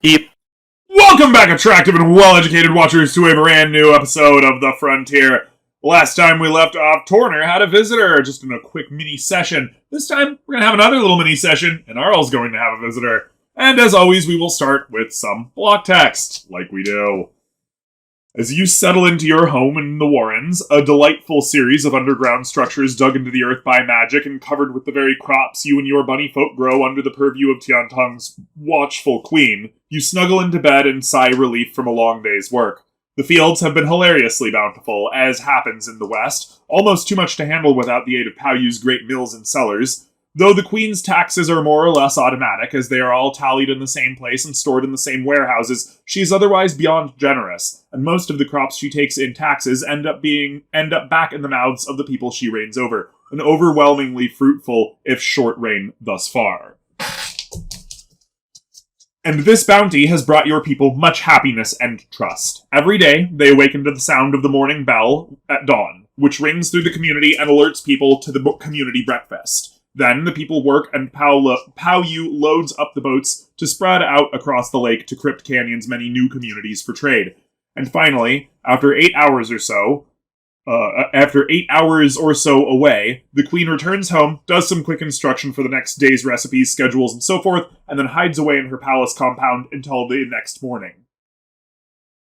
Yep. Welcome back, attractive and well-educated watchers, to a brand new episode of The Frontier. Last time we left off, Tornur had a visitor, just in a quick mini-session. This time, we're going to have another little mini-session, and Inarel's going to have a visitor. And as always, we will start with some block text, like we do. As you settle into your home in the Warrens, a delightful series of underground structures dug into the earth by magic and covered with the very crops you and your bunny folk grow under the purview of Tiantong's watchful queen, you snuggle into bed and sigh relief from a long day's work. The fields have been hilariously bountiful, as happens in the West, almost too much to handle without the aid of Pao Yu's great mills and cellars. Though the Queen's taxes are more or less automatic, as they are all tallied in the same place and stored in the same warehouses, she is otherwise beyond generous, and most of the crops she takes in taxes end up back in the mouths of the people she reigns over. An overwhelmingly fruitful, if short reign thus far. And this bounty has brought your people much happiness and trust. Every day, they awaken to the sound of the morning bell at dawn, which rings through the community and alerts people to the community breakfast. Then the people work, and Pao Yu loads up the boats to spread out across the lake to Crypt Canyon's many new communities for trade. And finally, after 8 hours or so away, the Queen returns home, does some quick instruction for the next day's recipes, schedules, and so forth, and then hides away in her palace compound until the next morning.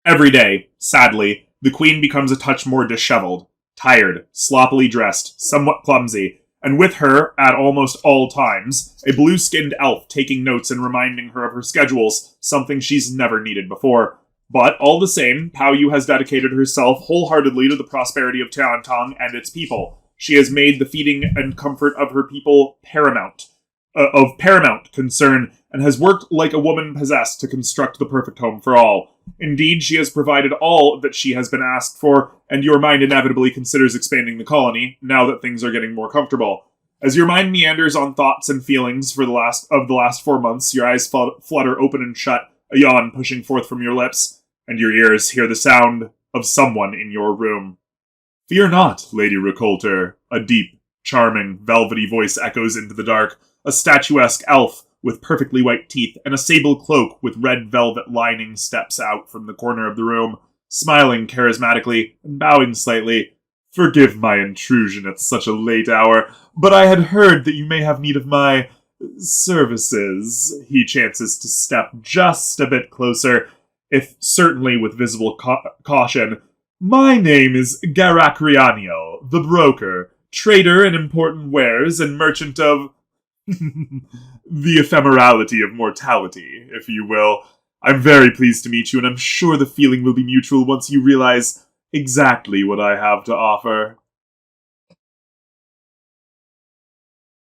Every day, sadly, the Queen becomes a touch more disheveled, tired, sloppily dressed, somewhat clumsy, and with her, at almost all times, a blue-skinned elf taking notes and reminding her of her schedules, something she's never needed before. But, all the same, Pao Yu has dedicated herself wholeheartedly to the prosperity of Tiantong and its people. She has made the feeding and comfort of her people paramount concern, and has worked like a woman possessed to construct the perfect home for all. Indeed, she has provided all that she has been asked for, and your mind inevitably considers expanding the colony, now that things are getting more comfortable. As your mind meanders on thoughts and feelings for the last 4 months, your eyes flutter open and shut, a yawn pushing forth from your lips, and your ears hear the sound of someone in your room. "Fear not, Lady Recolter," a deep, charming, velvety voice echoes into the dark. A statuesque elf with perfectly white teeth and a sable cloak with red velvet lining steps out from the corner of the room, smiling charismatically and bowing slightly. "Forgive my intrusion at such a late hour, but I had heard that you may have need of my services." He chances to step just a bit closer, if certainly with visible caution. "My name is Garakrianiel, the broker, trader in important wares and merchant of the ephemerality of mortality, if you will. I'm very pleased to meet you, and I'm sure the feeling will be mutual once you realize exactly what I have to offer."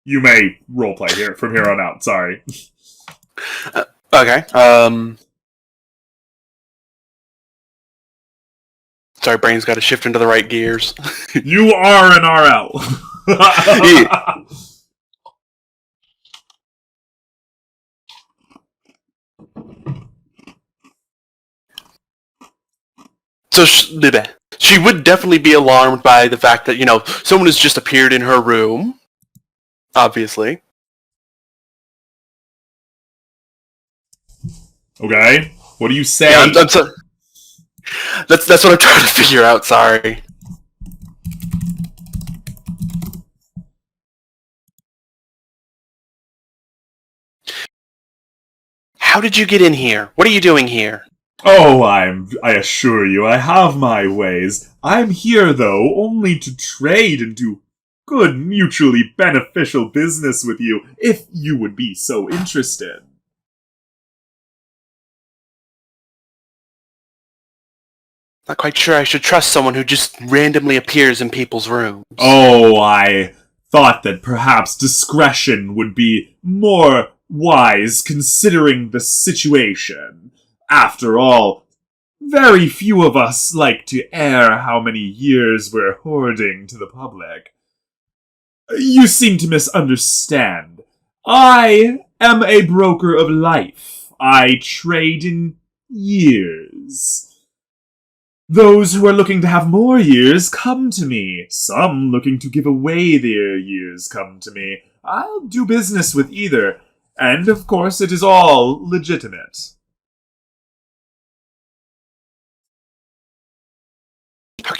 You may roleplay here from here on out, sorry. Okay. Sorry, brain's got to shift into the right gears. You are an RL. Yeah. So she would definitely be alarmed by the fact that, someone has just appeared in her room. Obviously. Okay. What do you say? Yeah, that's what I'm trying to figure out, sorry. How did you get in here? What are you doing here? Oh, I assure you, I have my ways. I'm here, though, only to trade and do good, mutually beneficial business with you, if you would be so interested. Not quite sure I should trust someone who just randomly appears in people's rooms. Oh, I thought that perhaps discretion would be more wise considering the situation. After all, very few of us like to air how many years we're hoarding to the public. You seem to misunderstand. I am a broker of life. I trade in years. Those who are looking to have more years come to me. Some looking to give away their years come to me. I'll do business with either. And, of course, it is all legitimate. How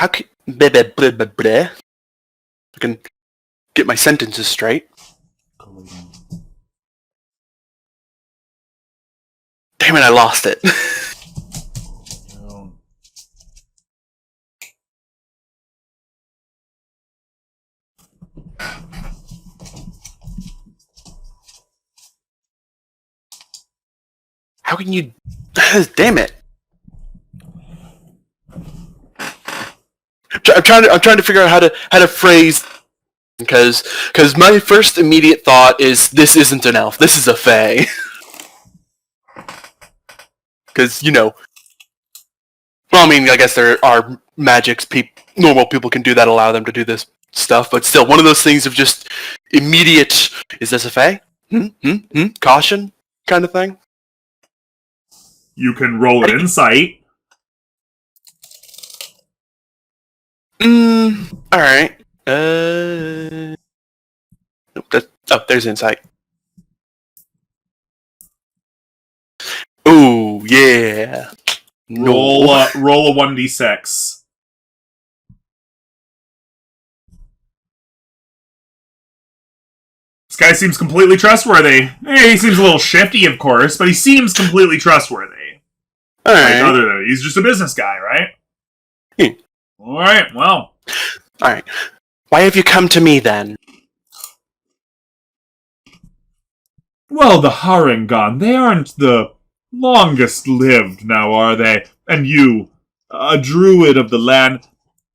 can... Bleh, bleh, bleh, bleh, bleh. I can get my sentences straight. Damn it, I lost it. How can you... Damn it. I'm trying to figure out how to phrase, because my first immediate thought is, this isn't an elf, this is a fae. Because, you know, well, I mean, I guess there are magics normal people can do that allow them to do this stuff, but still, one of those things of just immediate, is this a fae? Caution kind of thing. You can roll an insight. Alright. Nope, there's insight. Ooh, yeah. Roll a 1d6. This guy seems completely trustworthy. He seems a little shifty, of course, but he seems completely trustworthy. Alright. Like, other than he's just a business guy, right? Alright, well. Alright. Why have you come to me, then? Well, the Harengon, they aren't the longest lived now, are they? And you, a druid of the land,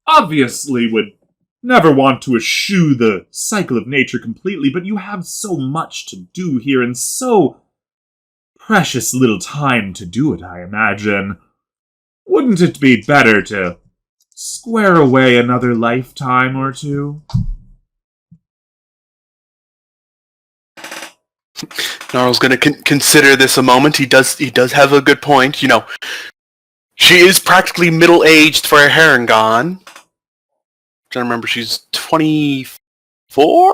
obviously would never want to eschew the cycle of nature completely, but you have so much to do here and so precious little time to do it, I imagine. Wouldn't it be better to square away another lifetime or two? Gnarl's gonna consider this a moment. He does have a good point. You know, she is practically middle-aged for a Harengon. I remember she's 24?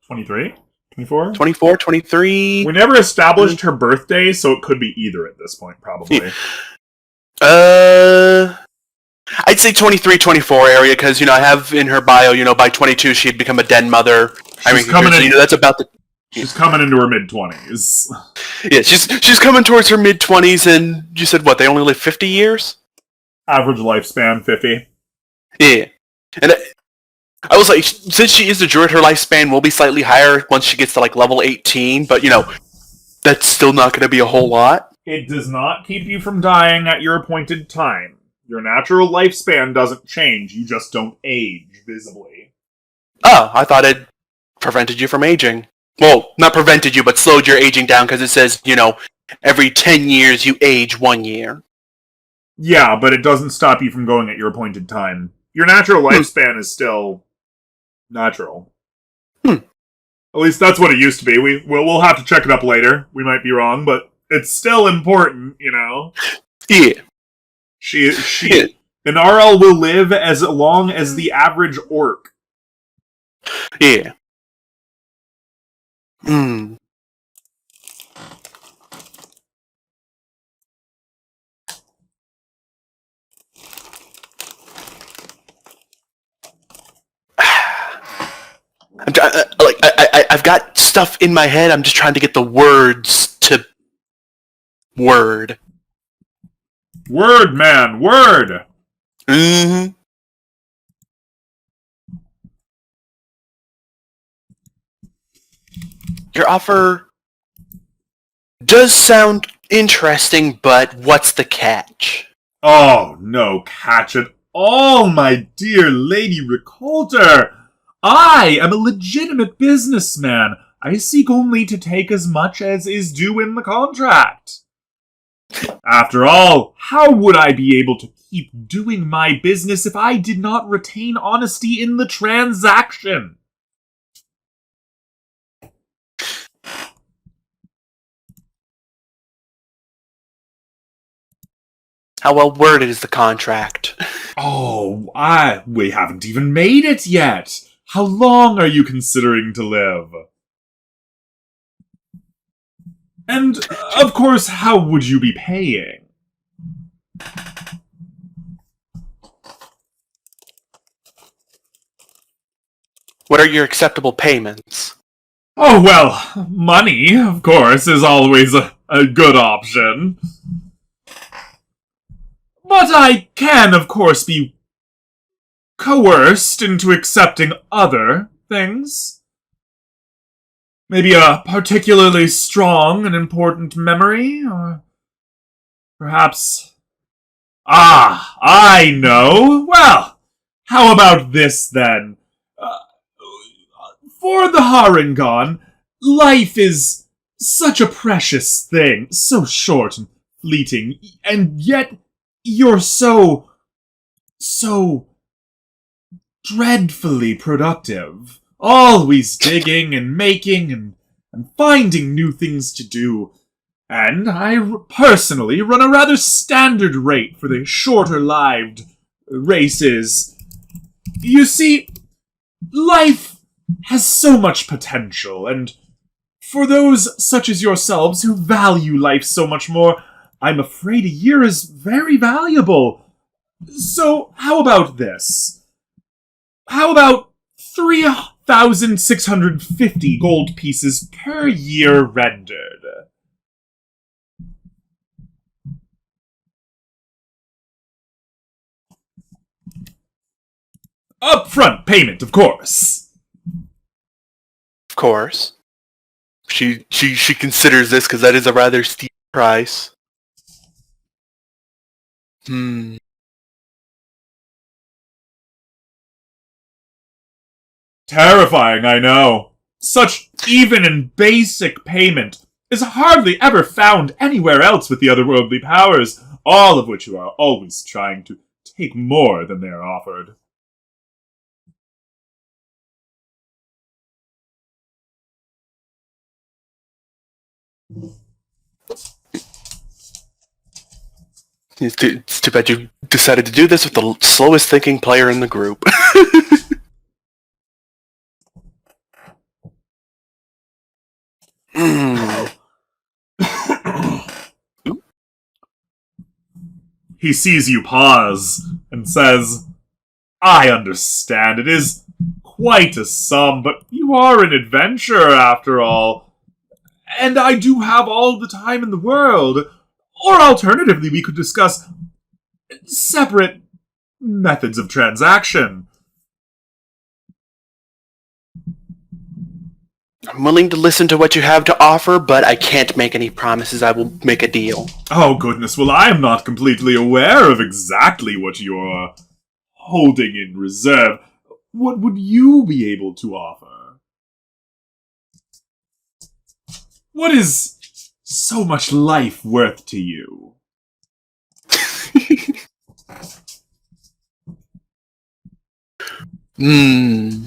23? 24? 24, 23? We never established her birthday, so it could be either at this point, probably. I'd say 23, 24 area, because, you know, I have in her bio, you know, by 22 she had become a den mother. She's coming in, you know, that's about the... She's coming into her mid-20s. Yeah, she's coming towards her mid-20s, and you said, what, they only live 50 years? Average lifespan, 50. Yeah. And I was like, since she is a druid, her lifespan will be slightly higher once she gets to, like, level 18, but, you know, that's still not going to be a whole lot. It does not keep you from dying at your appointed time. Your natural lifespan doesn't change, you just don't age visibly. Oh, I thought it prevented you from aging. Well, not prevented you, but slowed your aging down, because it says, you know, every 10 years you age 1 year. Yeah, but it doesn't stop you from going at your appointed time. Your natural lifespan is still natural. At least that's what it used to be. We'll have to check it up later. We might be wrong, but it's still important, you know? Yeah. Inarel will live as long as the average orc. Yeah. I've got stuff in my head. I'm just trying to get the words to word. Word, man, word. Your offer does sound interesting, but what's the catch? Oh, no catch at all, my dear Lady Ricolter. I am a legitimate businessman. I seek only to take as much as is due in the contract. After all, how would I be able to keep doing my business if I did not retain honesty in the transaction? How well worded is the contract? Oh, we haven't even made it yet. How long are you considering to live? And, of course, how would you be paying? What are your acceptable payments? Oh, well, money, of course, is always a good option. But I can, of course, be coerced into accepting other things. Maybe a particularly strong and important memory, or perhaps... Ah, I know! Well, how about this, then? For the Harengon, life is such a precious thing, so short and fleeting, and yet you're so dreadfully productive. Always digging and making and finding new things to do. And I personally run a rather standard rate for the shorter-lived races. You see, life has so much potential, and for those such as yourselves who value life so much more, I'm afraid a year is very valuable. So, how about this? How about 3,650 gold pieces per year rendered? Upfront payment, of course. Of course. She considers this because that is a rather steep price. Terrifying, I know. Such even and basic payment is hardly ever found anywhere else with the otherworldly powers, all of which you are always trying to take more than they are offered. It's too bad you decided to do this with the slowest thinking player in the group. He sees you pause and says, I understand, it is quite a sum, but you are an adventurer after all. And I do have all the time in the world. Or alternatively, we could discuss separate methods of transaction. I'm willing to listen to what you have to offer, but I can't make any promises I will make a deal. Oh, goodness, well, I am not completely aware of exactly what you're holding in reserve. What would you be able to offer? What is so much life worth to you? Thing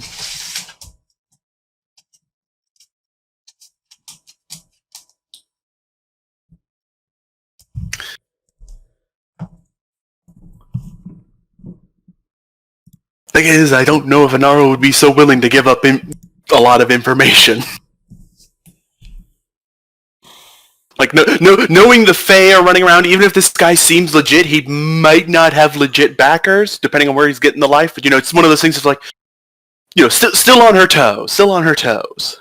is, I don't know if Inarel would be so willing to give up a lot of information. Like, knowing the Fae are running around, even if this guy seems legit, he might not have legit backers, depending on where he's getting the life. But, it's one of those things that's like, still on her toes. Still on her toes.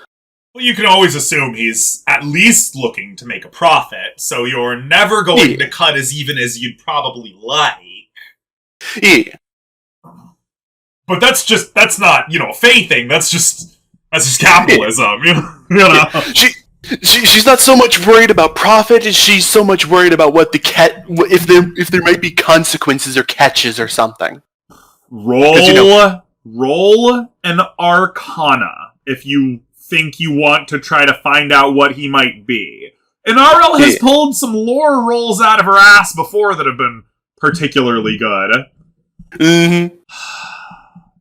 Well, you can always assume he's at least looking to make a profit, so you're never going to cut as even as you'd probably like. Yeah. But that's not, a Fae thing, that's just capitalism, you know? She's not so much worried about profit as she's so much worried about what if there might be consequences or catches or something. Roll an Arcana if you think you want to try to find out what he might be. Inarel has pulled some lore rolls out of her ass before that have been particularly good. Mm-hmm.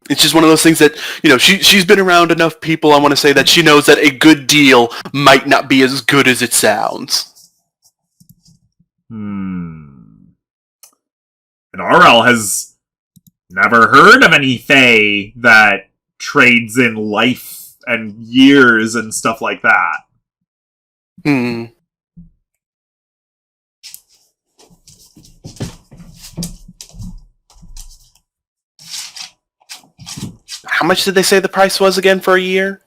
It's just one of those things that, she's been around enough people, I want to say, that she knows that a good deal might not be as good as it sounds. Inarel has never heard of any Fae that trades in life and years and stuff like that. How How much did they say the price was again for a year?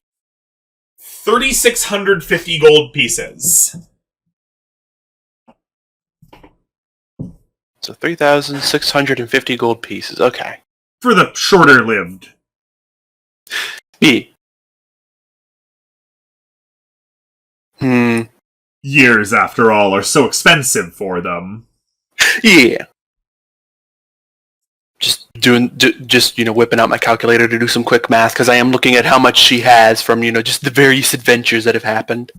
3,650 gold pieces. So 3,650 gold pieces. Okay. For the shorter-lived. B. Years, after all, are so expensive for them. Yeah. Just whipping out my calculator to do some quick math, because I am looking at how much she has from, just the various adventures that have happened.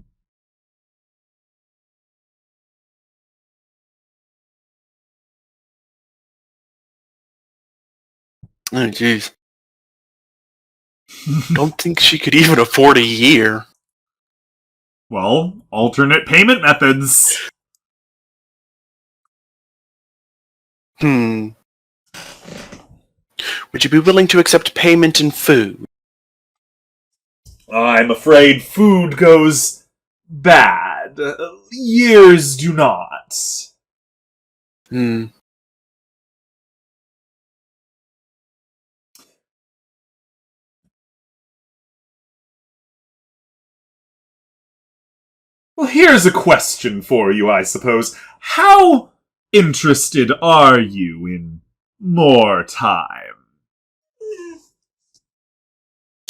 Oh, jeez. Don't think she could even afford a year. Well, alternate payment methods. Would you be willing to accept payment in food? I'm afraid food goes bad. Years do not. Well, here's a question for you, I suppose. How interested are you in more time?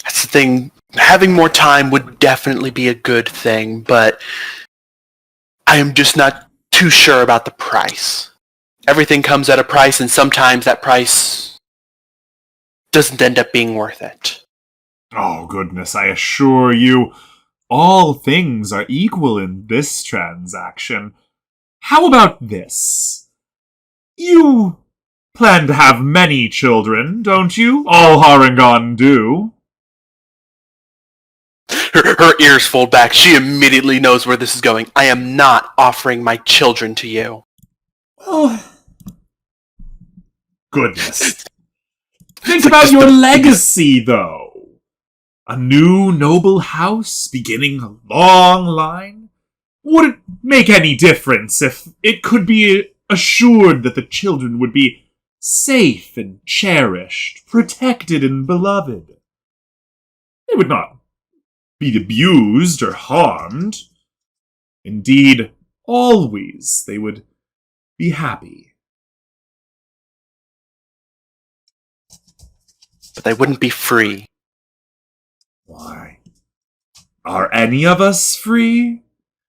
That's the thing. Having more time would definitely be a good thing, but I am just not too sure about the price. Everything comes at a price, and sometimes that price doesn't end up being worth it. Oh, goodness, I assure you, all things are equal in this transaction. How about this? You plan to have many children, don't you? All Harengon do. Her ears fold back. She immediately knows where this is going. I am not offering my children to you. Oh, goodness. Think about your legacy, though. A new noble house beginning a long line? Would it make any difference if it could be assured that the children would be safe and cherished, protected and beloved? They would not be abused or harmed. Indeed, always they would be happy. But they wouldn't be free. Why? Are any of us free?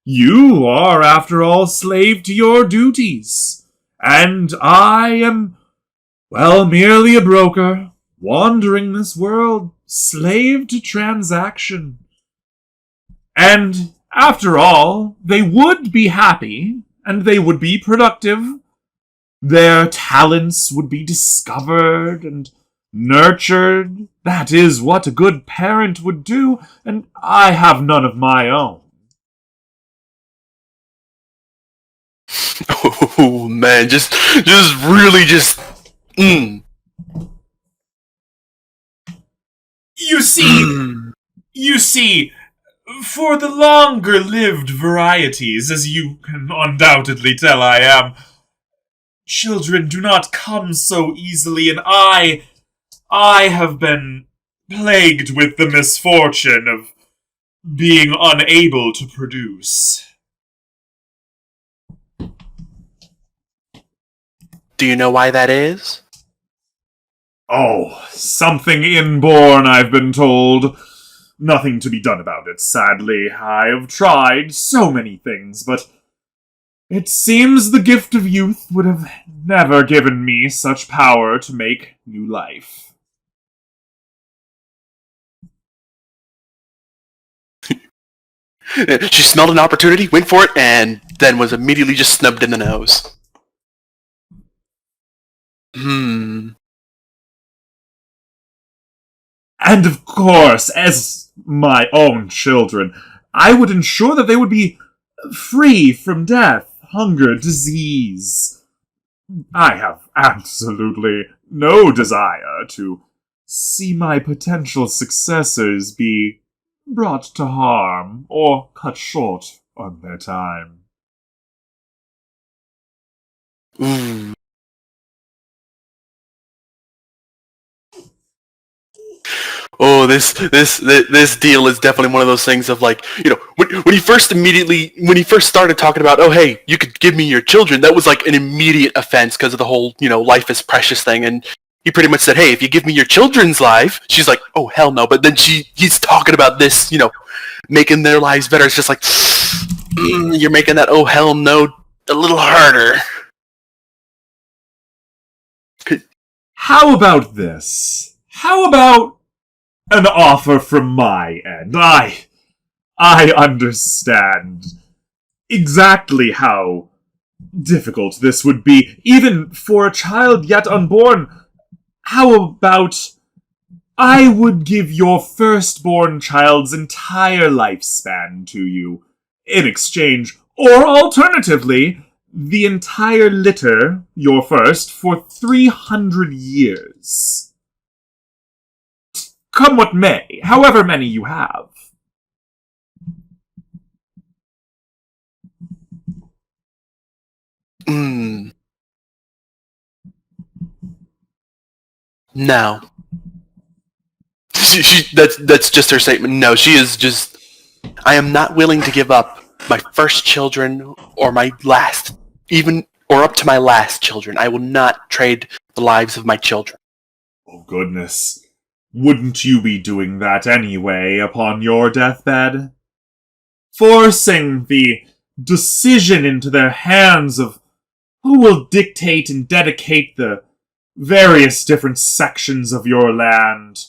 You are, after all, slave to your duties. And I am, well, merely a broker, wandering this world, slave to transaction. And, after all, they would be happy, and they would be productive. Their talents would be discovered and nurtured. That is what a good parent would do, and I have none of my own. Oh man, just really You see, for the longer-lived varieties, as you can undoubtedly tell I am, children do not come so easily, and I have been plagued with the misfortune of being unable to produce. Do you know why that is? Oh, something inborn, I've been told. Nothing to be done about it, sadly. I have tried so many things, but it seems the gift of youth would have never given me such power to make new life. She smelled an opportunity, went for it, and then was immediately just snubbed in the nose. And of course, as my own children, I would ensure that they would be free from death, hunger, disease. I have absolutely no desire to see my potential successors be brought to harm or cut short on their time. oh, this deal is definitely one of those things of like, when he first started talking about, oh, hey, you could give me your children, that was like an immediate offense because of the whole, life is precious thing. And he pretty much said, hey, if you give me your children's life, she's like, oh, hell no. But then he's talking about this, making their lives better. It's just like, you're making that, oh, hell no, a little harder. How about this? How about an offer from my end? I understand exactly how difficult this would be, even for a child yet unborn. How about I would give your firstborn child's entire lifespan to you in exchange, or alternatively, the entire litter, your first, for 300 years. Come what may, however many you have. No. That's just her statement. No, she is just, I am not willing to give up my first children or my last, or up to my last children. I will not trade the lives of my children. Oh, goodness. Wouldn't you be doing that anyway upon your deathbed? Forcing the decision into their hands of who will dictate and dedicate the various different sections of your land.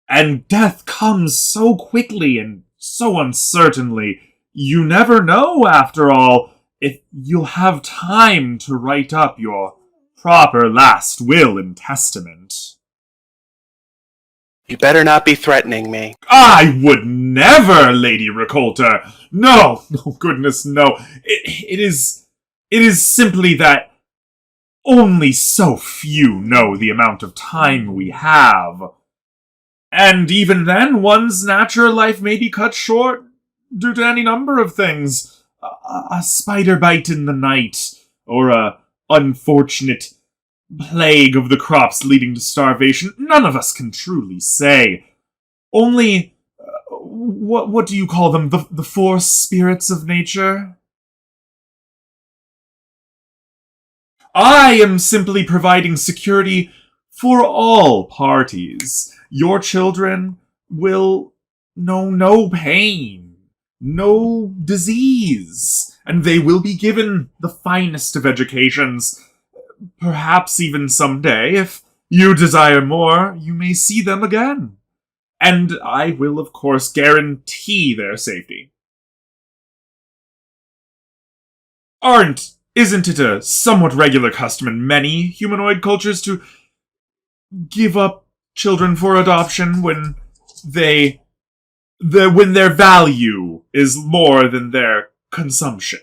And death comes so quickly and so uncertainly. You never know, after all, if you'll have time to write up your proper last will and testament. You better not be threatening me. I would never, Lady Ricolta. No, goodness, no. It is simply that only so few know the amount of time we have. And even then, one's natural life may be cut short due to any number of things. A spider bite in the night, or a unfortunate plague of the crops leading to starvation. None of us can truly say. Only, what do you call them? The four spirits of nature? I am simply providing security for all parties. Your children will know no pain, no disease, and they will be given the finest of educations. Perhaps even someday, if you desire more, you may see them again. And I will, of course, guarantee their safety. Isn't it a somewhat regular custom in many humanoid cultures to give up children for adoption when their value is more than their consumption?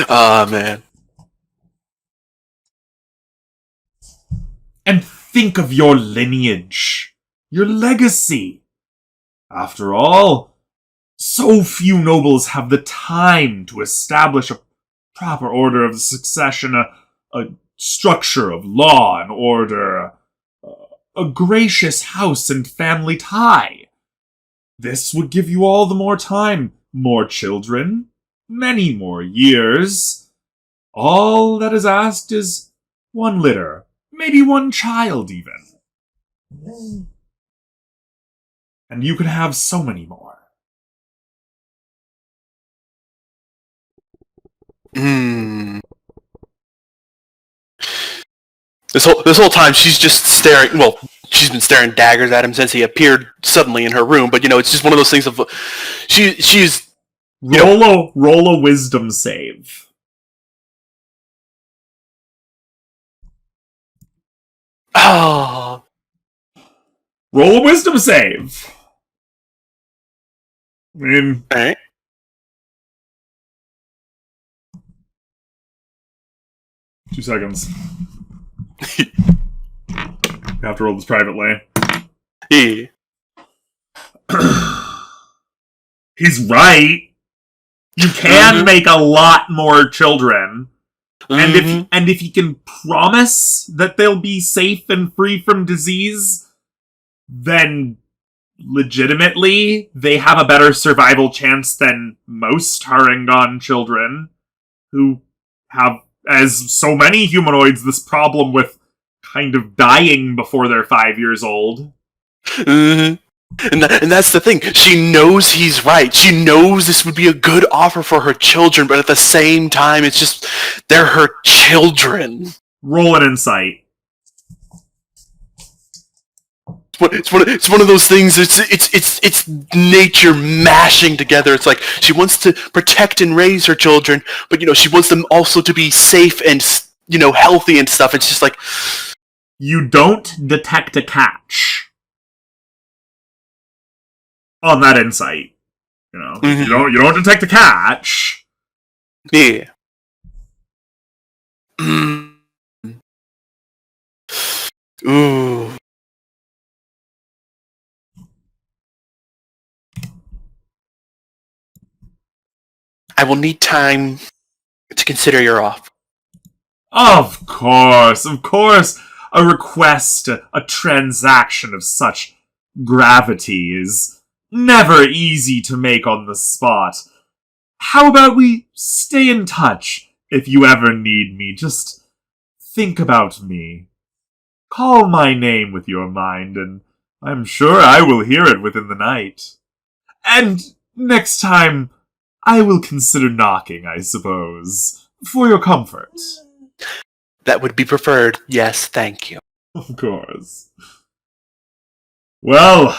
Man. And think of your lineage, your legacy. After all, so few nobles have the time to establish a proper order of succession, a structure of law and order, a gracious house and family tie. This would give you all the more time, more children, many more years. All that is asked is one litter, maybe one child even. And you can have so many more. This whole time she's just staring. Well, she's been staring daggers at him since he appeared suddenly in her room. But it's just one of those things of she's roll a wisdom save. Oh. Roll a wisdom save. I mean, all right. Two seconds. You have to roll this privately. Yeah. He's right. You can make a lot more children. And if he can promise that they'll be safe and free from disease, then legitimately they have a better survival chance than most Harengon children, who have, as so many humanoids, this problem with kind of dying before they're 5 years old. And that's the thing. She knows he's right. She knows this would be a good offer for her children, but at the same time, it's just, they're her children. Roll an insight. It's one of those things. It's nature mashing together. It's like she wants to protect and raise her children, but she wants them also to be safe and healthy and stuff. It's just like, you don't detect a catch on that insight. You don't detect a catch. Yeah. Ooh. I will need time to consider your offer. Of course. A request, a transaction of such gravity is never easy to make on the spot. How about we stay in touch? If you ever need me, just think about me. Call my name with your mind, and I'm sure I will hear it within the night. And next time, I will consider knocking, I suppose, for your comfort. That would be preferred. Yes, thank you. Of course. Well.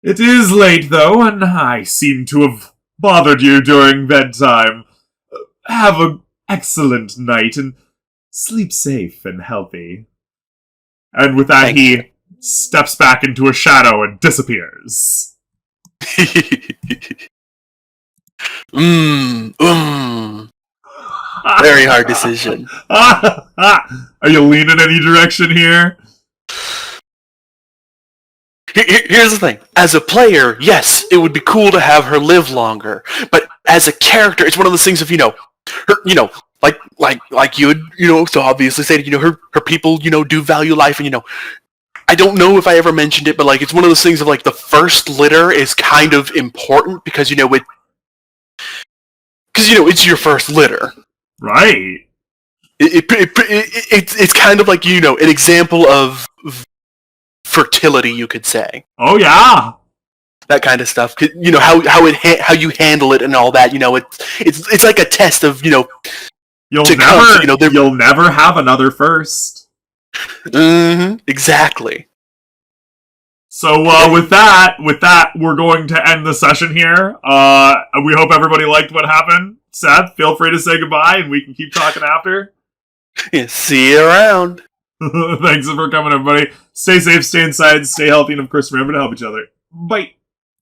It is late, though, and I seem to have bothered you during bedtime. Have an excellent night, and sleep safe and healthy. And with that, he steps back into a shadow and disappears. Very hard decision. Are you leaning any direction here? Here's the thing. As a player, yes, it would be cool to have her live longer. But as a character, it's one of those things of, her, like you would, so obviously say, her people, do value life, and, I don't know if I ever mentioned it, but, it's one of those things of, the first litter is kind of important because, it's your first litter. Right. It's kind of like, an example of fertility, you could say. Oh, yeah. That kind of stuff. How you handle it and all that, it's like a test of, you'll never have another first. Exactly. So with that, we're going to end the session here. We hope everybody liked what happened. Seth, feel free to say goodbye, and we can keep talking after. Yeah, see you around. Thanks for coming, everybody. Stay safe, stay inside, stay healthy, and of course, remember to help each other. Bye.